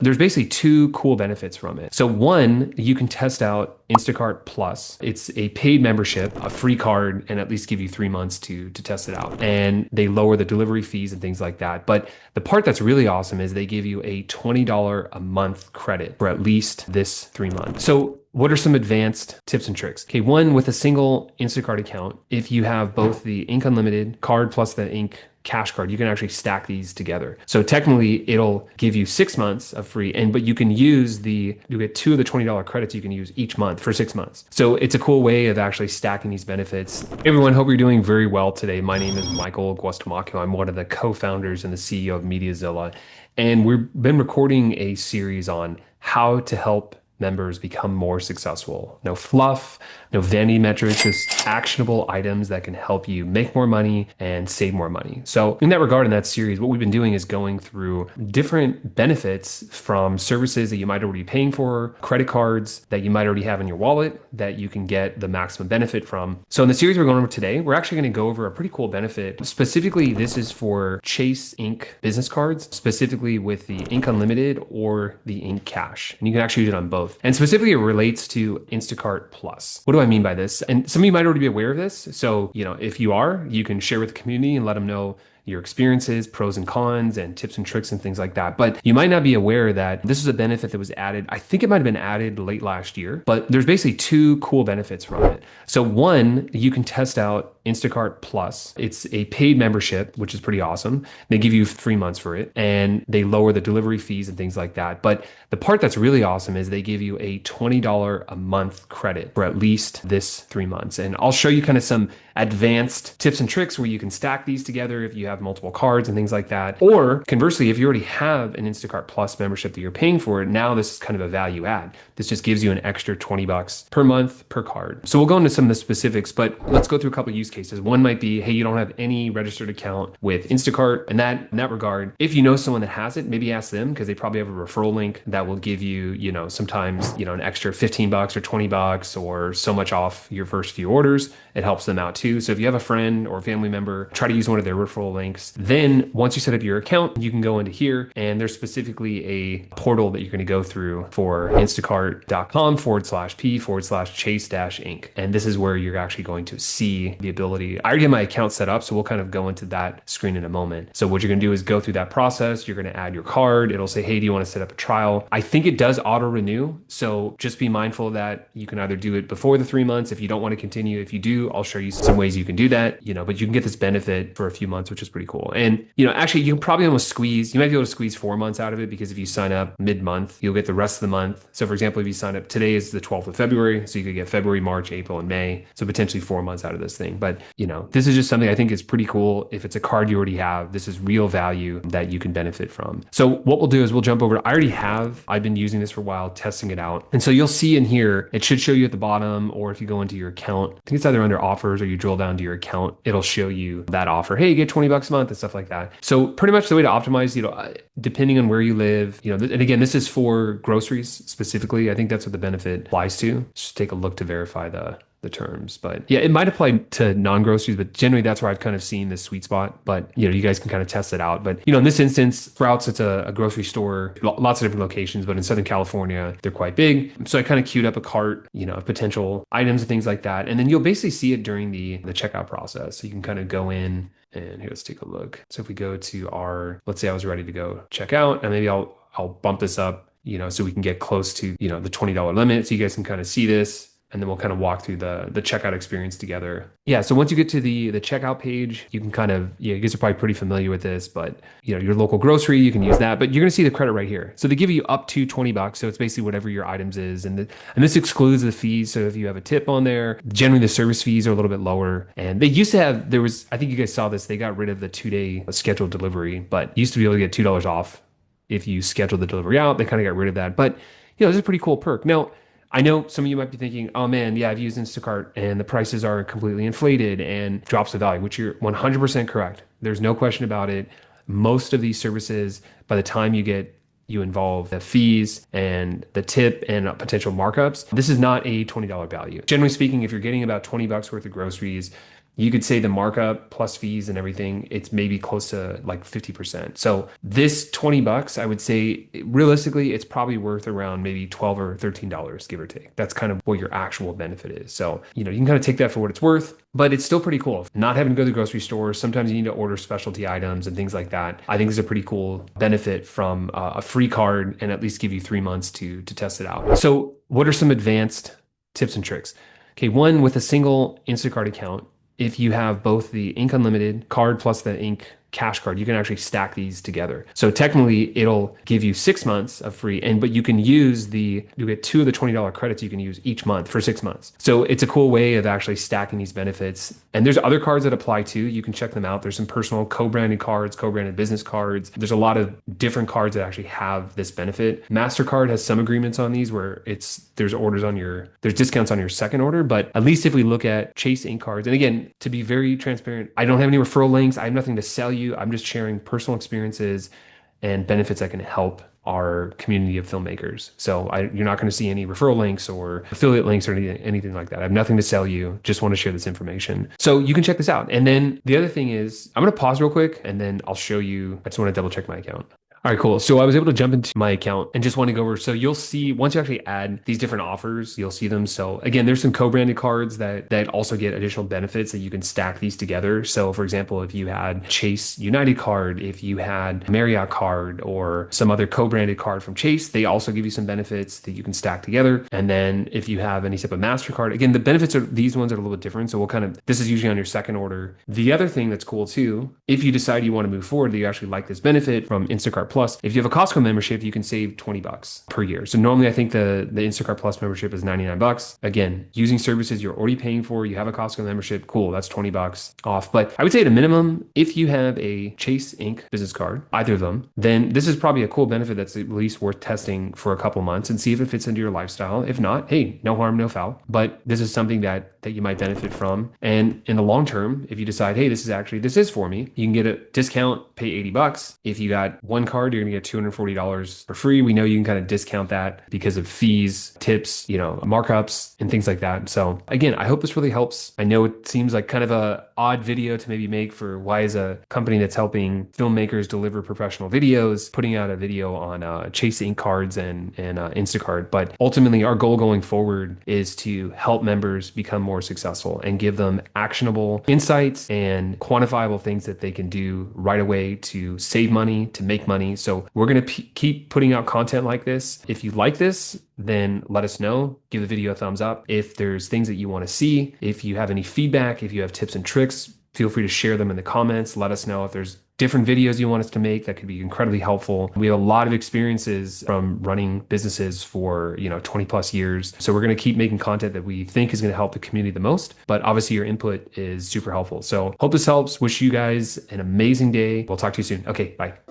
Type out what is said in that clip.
There's basically two cool benefits from it. So one, you can test out Instacart Plus. It's a paid membership, a free card, and at least give you 3 months to test it out. And they lower the delivery fees and things like that. But the part that's really awesome is they give you a $20 a month credit for at least this 3 months. So what are some advanced tips and tricks? Okay, one, with a single Instacart account, if you have both the Ink Unlimited card plus the Ink Cash card, you can actually stack these together. So technically it'll give you 6 months of free, but you can use you get two of the $20 credits you can use each month for 6 months. So it's a cool way of actually stacking these benefits. Hey everyone, hope you're doing very well today. My name is Michael Guastamacchio. I'm one of the co-founders and the CEO of MediaZilla. And we've been recording a series on how to help members become more successful. No fluff, no vanity metrics, just actionable items that can help you make more money and save more money. So in that regard, in that series, what we've been doing is going through different benefits from services that you might already be paying for, credit cards that you might already have in your wallet that you can get the maximum benefit from. So in the series we're going over today, we're actually going to go over a pretty cool benefit. Specifically, this is for Chase Ink business cards, specifically with the Ink Unlimited or the Ink Cash. And you can actually use it on both. And specifically, it relates to Instacart Plus. What do I mean by this? And some of you might already be aware of this. So, if you are, you can share with the community and let them know your experiences, pros and cons, and tips and tricks and things like that. But you might not be aware that this is a benefit that was added. I think it might have been added late last year, but there's basically two cool benefits from it. So one, you can test out Instacart Plus. It's a paid membership, which is pretty awesome. They give you 3 months for it and they lower the delivery fees and things like that. But the part that's really awesome is they give you a $20 a month credit for at least this 3 months. And I'll show you kind of some advanced tips and tricks where you can stack these together if you have multiple cards and things like that. Or conversely, if you already have an Instacart Plus membership that you're paying for, now this is kind of a value add. This just gives you an extra $20 per month per card. So we'll go into some of the specifics, but let's go through a couple of use cases. One might be, hey, you don't have any registered account with Instacart. And in that regard, if you know someone that has it, maybe ask them because they probably have a referral link that will give you, sometimes, an extra $15 or $20 or so much off your first few orders. It helps them out too. So if you have a friend or family member, try to use one of their referral links. Then once you set up your account, you can go into here and there's specifically a portal that you're going to go through for instacart.com/p/chase-ink. And this is where you're actually going to see the ability. I already have my account set up, so we'll kind of go into that screen in a moment. So what you're going to do is go through that process. You're going to add your card. It'll say, hey, do you want to set up a trial? I think it does auto renew. So just be mindful that you can either do it before the 3 months if you don't want to continue. If you do, I'll show you some ways you can do that, but you can get this benefit for a few months, which is pretty cool. And, actually you can probably almost you might be able to squeeze 4 months out of it because if you sign up mid-month, you'll get the rest of the month. So for example, if you sign up, today is the 12th of February. So you could get February, March, April, and May. So potentially 4 months out of this thing. But, this is just something I think is pretty cool. If it's a card you already have, this is real value that you can benefit from. So what we'll do is we'll jump over. I've been using this for a while, testing it out. And so you'll see in here, it should show you at the bottom, or if you go into your account, I think it's either under offers or you drill down to your account, it'll show you that offer. Hey, you get $20 a month and stuff like that. So pretty much the way to optimize, depending on where you live, and again, this is for groceries specifically. I think that's what the benefit applies to. Just take a look to verify the terms. But yeah, it might apply to non-groceries, but generally that's where I've kind of seen this sweet spot. But you guys can kind of test it out. But in this instance, Sprouts, it's a grocery store, lots of different locations, but in Southern California, they're quite big. So I kind of queued up a cart, of potential items and things like that. And then you'll basically see it during the checkout process. So you can kind of go in and here, let's take a look. So if we go to let's say I was ready to go check out, and maybe I'll bump this up, so we can get close to, the $20 limit. So you guys can kind of see this. And then we'll kind of walk through the checkout experience together. Yeah, so once you get to the checkout page, you can kind of, you guys are probably pretty familiar with this, but your local grocery, you can use that, but you're gonna see the credit right here. So they give you up to $20. So it's basically whatever your items is. And this excludes the fees. So if you have a tip on there, generally the service fees are a little bit lower. And they used to have, I think you guys saw this, they got rid of the 2-day scheduled delivery, but used to be able to get $2 off if you schedule the delivery out. They kind of got rid of that. But this is a pretty cool perk. Now, I know some of you might be thinking, oh man, yeah, I've used Instacart and the prices are completely inflated and drops the value, which you're 100% correct. There's no question about it. Most of these services, by the time you involve the fees and the tip and potential markups, this is not a $20 value. Generally speaking, if you're getting about $20 worth of groceries, you could say the markup plus fees and everything, it's maybe close to like 50%. So this 20 bucks, I would say realistically, it's probably worth around maybe 12 or $13, give or take. That's kind of what your actual benefit is. So, you can kind of take that for what it's worth, but it's still pretty cool. Not having to go to the grocery store. Sometimes you need to order specialty items and things like that. I think it's a pretty cool benefit from a free card and at least give you 3 months to test it out. So what are some advanced tips and tricks? Okay, one, with a single Instacart account, if you have both the Ink Unlimited card plus the Ink Cash card, you can actually stack these together. So technically it'll give you 6 months of free, but you get two of the $20 credits you can use each month for 6 months. So it's a cool way of actually stacking these benefits. And there's other cards that apply too. You can check them out. There's some personal co-branded cards, co-branded business cards. There's a lot of different cards that actually have this benefit. MasterCard has some agreements on these where there's discounts on your second order, but at least if we look at Chase Ink cards, and again, to be very transparent, I don't have any referral links. I have nothing to sell you. I'm just sharing personal experiences and benefits that can help our community of filmmakers. So you're not going to see any referral links or affiliate links or anything like that. I have nothing to sell you. Just want to share this information. So you can check this out. And then the other thing is, I'm going to pause real quick and then I'll show you. I just want to double check my account. All right, cool. So I was able to jump into my account and just want to go over. So you'll see once you actually add these different offers, you'll see them. So again, there's some co-branded cards that also get additional benefits that you can stack these together. So for example, if you had Chase United card, if you had Marriott card or some other co-branded card from Chase, they also give you some benefits that you can stack together. And then if you have any type of MasterCard, again, the benefits these ones are a little bit different. So this is usually on your second order. The other thing that's cool too, if you decide you want to move forward, that you actually like this benefit from Instacart Plus, if you have a Costco membership, you can save 20 bucks per year. So normally I think the Instacart Plus membership is 99 bucks. Again, using services you're already paying for, you have a Costco membership, cool, that's 20 bucks off. But I would say at a minimum, if you have a Chase Ink business card, either of them, then this is probably a cool benefit that's at least worth testing for a couple months and see if it fits into your lifestyle. If not, hey, no harm, no foul. But this is something that you might benefit from. And in the long term, if you decide, hey, this is for me, you can get a discount, pay 80 bucks. If you got one card, you're going to get $240 for free. We know you can kind of discount that because of fees, tips, markups and things like that. So again, I hope this really helps. I know it seems like kind of a odd video to maybe make for why is a company that's helping filmmakers deliver professional videos, putting out a video on Chase Ink cards and Instacart. But ultimately our goal going forward is to help members become more successful and give them actionable insights and quantifiable things that they can do right away to save money, to make money. So we're going to keep putting out content like this. If you like this, then let us know. Give the video a thumbs up. If there's things that you want to see, if you have any feedback, if you have tips and tricks, feel free to share them in the comments. Let us know if there's different videos you want us to make that could be incredibly helpful. We have a lot of experiences from running businesses for 20 plus years. So we're going to keep making content that we think is going to help the community the most. But obviously your input is super helpful. So hope this helps. Wish you guys an amazing day. We'll talk to you soon. Okay, bye.